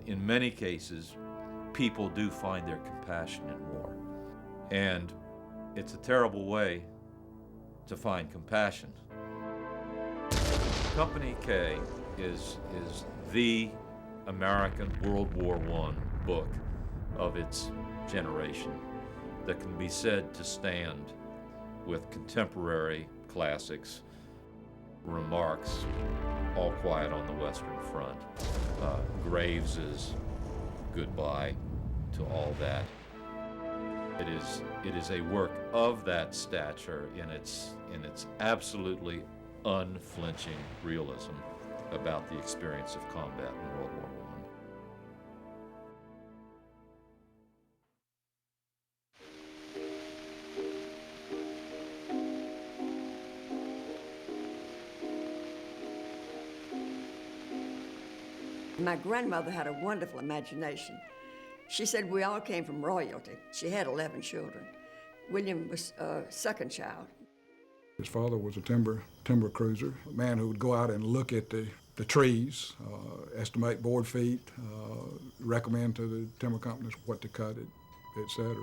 in many cases, people do find their compassion in war. And it's a terrible way to find compassion. Company K is the American World War I book of its generation that can be said to stand with contemporary classics, remarks, All Quiet on the Western Front, Graves's Goodbye to All That. It is a work of that stature in its absolutely unflinching realism about the experience of combat in World War I. My grandmother had a wonderful imagination. She said we all came from royalty. She had 11 children. William was a second child. His father was a timber cruiser, a man who would go out and look at the trees, estimate board feet, recommend to the timber companies what to cut, etc.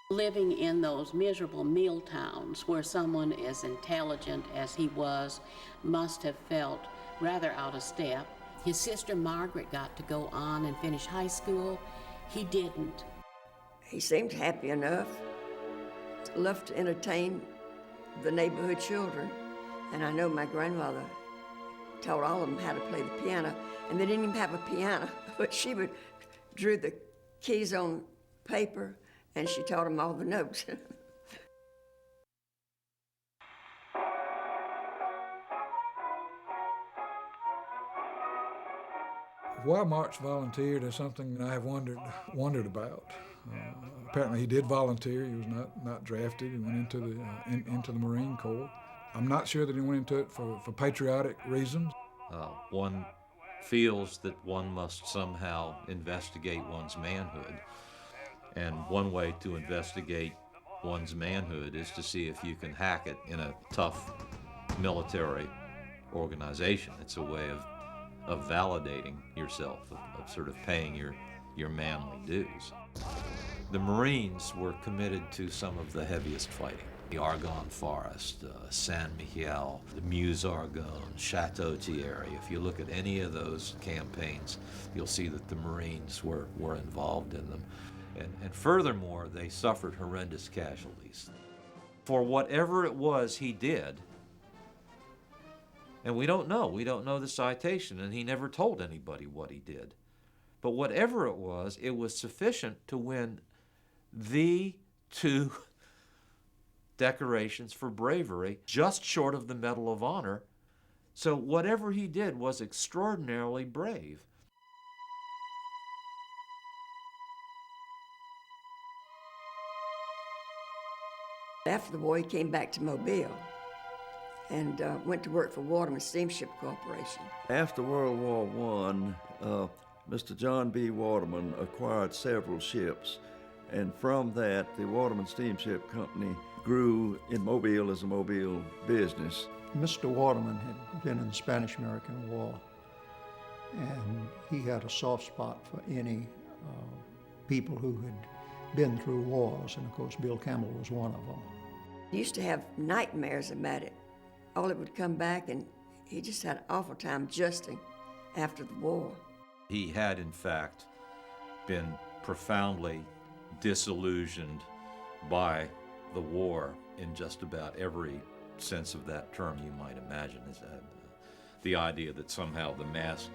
Living in those miserable mill towns where someone as intelligent as he was must have felt rather out of step. His sister Margaret got to go on and finish high school. He didn't. He seemed happy enough, loved to entertain the neighborhood children. And I know my grandmother taught all of them how to play the piano, and they didn't even have a piano, but she drew the keys on paper, and she taught them all the notes. Why March volunteered is something I have wondered about. Apparently he did volunteer. He was not drafted. He went into the Marine Corps. I'm not sure that he went into it for patriotic reasons. One feels that one must somehow investigate one's manhood. And one way to investigate one's manhood is to see if you can hack it in a tough military organization. It's a way of validating yourself, of sort of paying your manly dues. The Marines were committed to some of the heaviest fighting. The Argonne Forest, San Miguel, the Meuse Argonne, Chateau Thierry. If you look at any of those campaigns, you'll see that the Marines were involved in them. And furthermore, they suffered horrendous casualties. For whatever it was he did, and we don't know the citation, and he never told anybody what he did. But whatever it was sufficient to win the 2 decorations for bravery, just short of the Medal of Honor. So whatever he did was extraordinarily brave. After the war, he came back to Mobile and went to work for Waterman Steamship Corporation. After World War I, Mr. John B. Waterman acquired several ships, and from that, the Waterman Steamship Company grew in Mobile as a Mobile business. Mr. Waterman had been in the Spanish-American War, and he had a soft spot for any people who had been through wars, and of course Bill Campbell was one of them. He used to have nightmares about it. All it would come back, and he just had an awful time adjusting after the war. He had, in fact, been profoundly disillusioned by the war in just about every sense of that term you might imagine. The idea that somehow the mask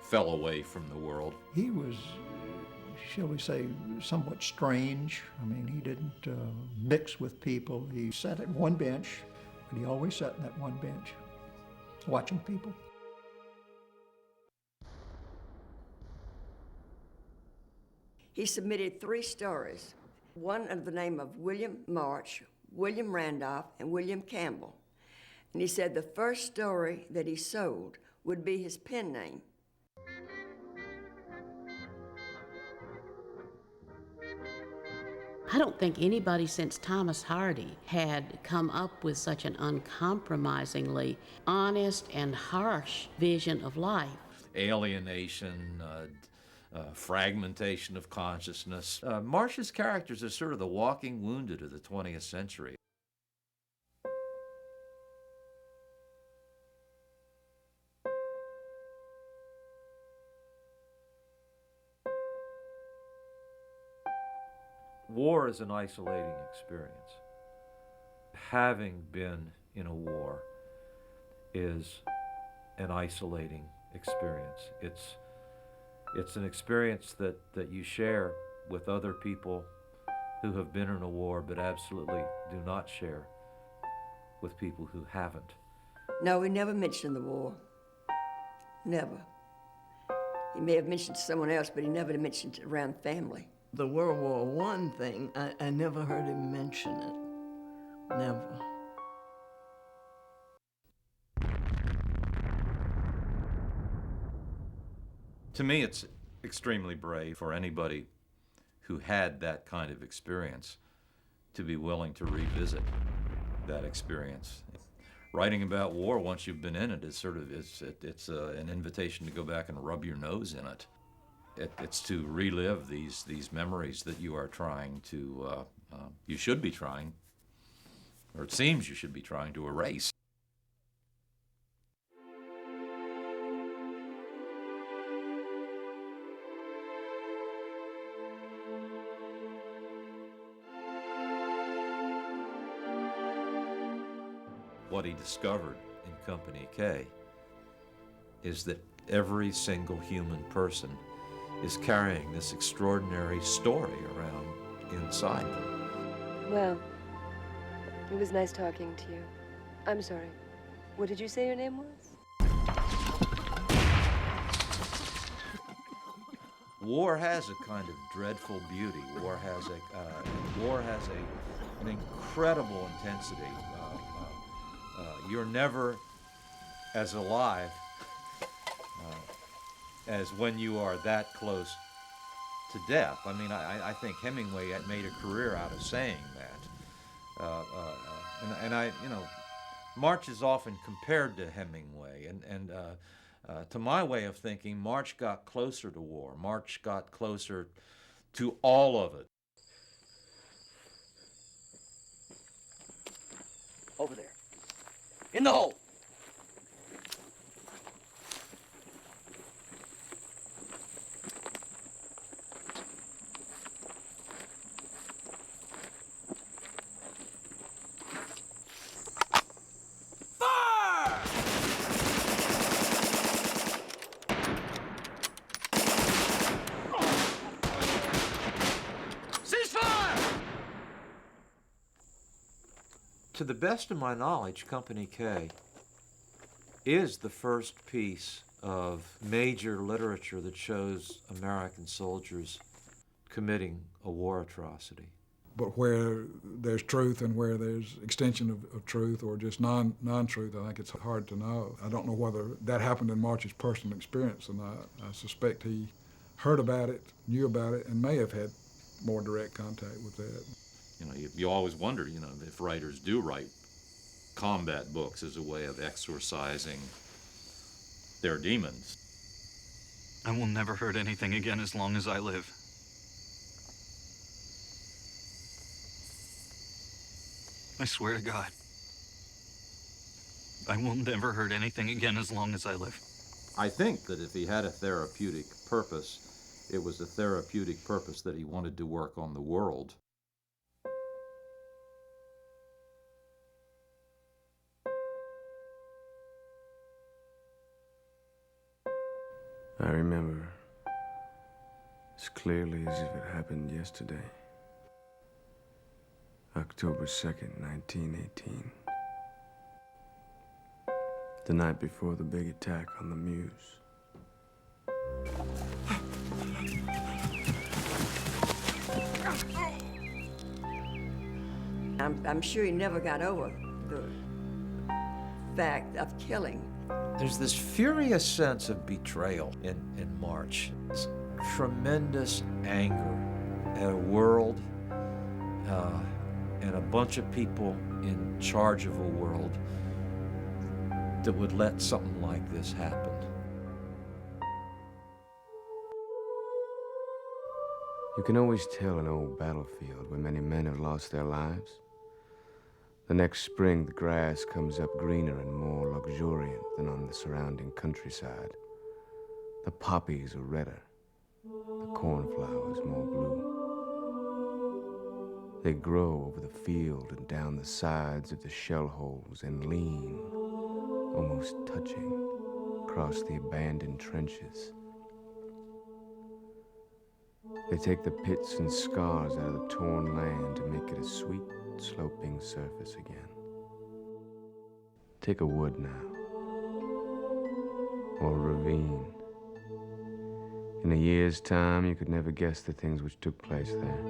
fell away from the world. He was, shall we say, somewhat strange. I mean, he didn't mix with people. He sat at one bench, but he always sat in that one bench, watching people. He submitted 3 stories, one under the name of William March, William Randolph, and William Campbell. And he said the first story that he sold would be his pen name. I don't think anybody since Thomas Hardy had come up with such an uncompromisingly honest and harsh vision of life. Alienation, fragmentation of consciousness. Marsh's characters are sort of the walking wounded of the 20th century. War is an isolating experience. Having been in a war is an isolating experience. It's an experience that you share with other people who have been in a war but absolutely do not share with people who haven't. No, we never mentioned the war. Never. He may have mentioned to someone else, but he never mentioned it around family. The World War I thing, I never heard him mention it. Never. To me, it's extremely brave for anybody who had that kind of experience to be willing to revisit that experience. Writing about war once you've been in it is sort of it's an invitation to go back and rub your nose in it. It's to relive these memories that you are trying to, you should be trying, or it seems you should be trying to erase. What he discovered in Company K is that every single human person is carrying this extraordinary story around inside them. Well, it was nice talking to you. I'm sorry. What did you say your name was? War has a kind of dreadful beauty. War has an incredible intensity. You're never as alive as when you are that close to death. I mean, I think Hemingway had made a career out of saying that. March is often compared to Hemingway, and to my way of thinking, March got closer to war. March got closer to all of it. Over there. In the hole. Fire! Ceasefire! To the best of my knowledge, Company K is the first piece of major literature that shows American soldiers committing a war atrocity. But where there's truth and where there's extension of truth or just non-truth, I think it's hard to know. I don't know whether that happened in March's personal experience or not. I suspect he heard about it, knew about it, and may have had more direct contact with that. You know, you always wonder, you know, if writers do write combat books as a way of exorcising their demons. I will never hurt anything again as long as I live. I swear to God. I will never hurt anything again as long as I live. I think that if he had a therapeutic purpose, it was a therapeutic purpose that he wanted to work on the world. I remember as clearly as if it happened yesterday. October 2nd, 1918. The night before the big attack on the Meuse. I'm sure he never got over the fact of killing. There's this furious sense of betrayal in March. This tremendous anger at a world and a bunch of people in charge of a world that would let something like this happen. You can always tell an old battlefield where many men have lost their lives. The next spring, the grass comes up greener and more luxuriant than on the surrounding countryside. The poppies are redder, the cornflowers more blue. They grow over the field and down the sides of the shell holes and lean, almost touching, across the abandoned trenches. They take the pits and scars out of the torn land to make it a sweet, sloping surface again. Take a wood now, or a ravine. In a year's time, you could never guess the things which took place there.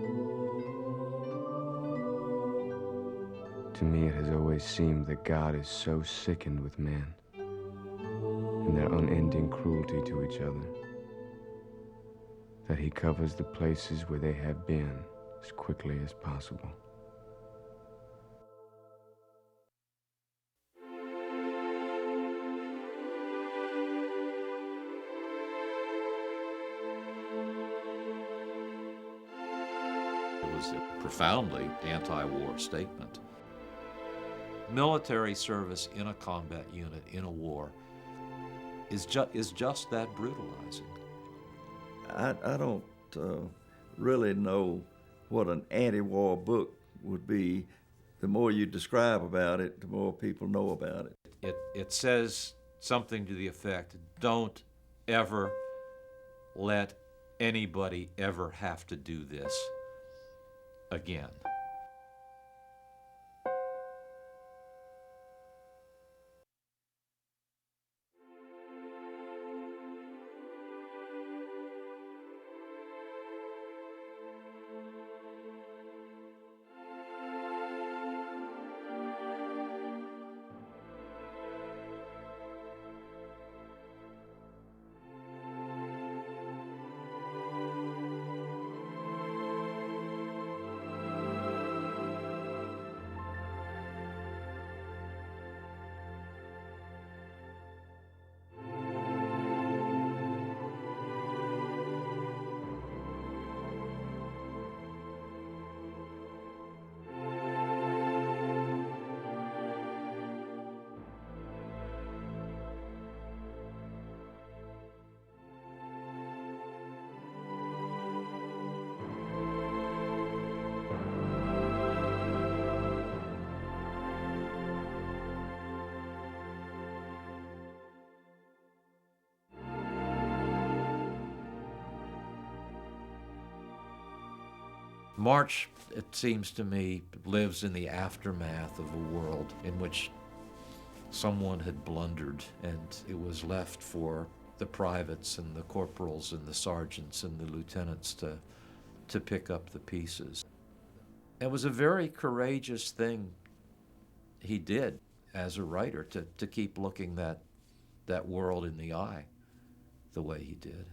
To me, it has always seemed that God is so sickened with men and their unending cruelty to each other that he covers the places where they have been as quickly as possible. It was a profoundly anti-war statement. Military service in a combat unit in a war is just that brutalizing. I don't really know what an anti-war book would be. The more you describe about it, the more people know about it. It says something to the effect, don't ever let anybody ever have to do this again. March, it seems to me, lives in the aftermath of a world in which someone had blundered and it was left for the privates and the corporals and the sergeants and the lieutenants to pick up the pieces. It was a very courageous thing he did as a writer to keep looking that world in the eye the way he did.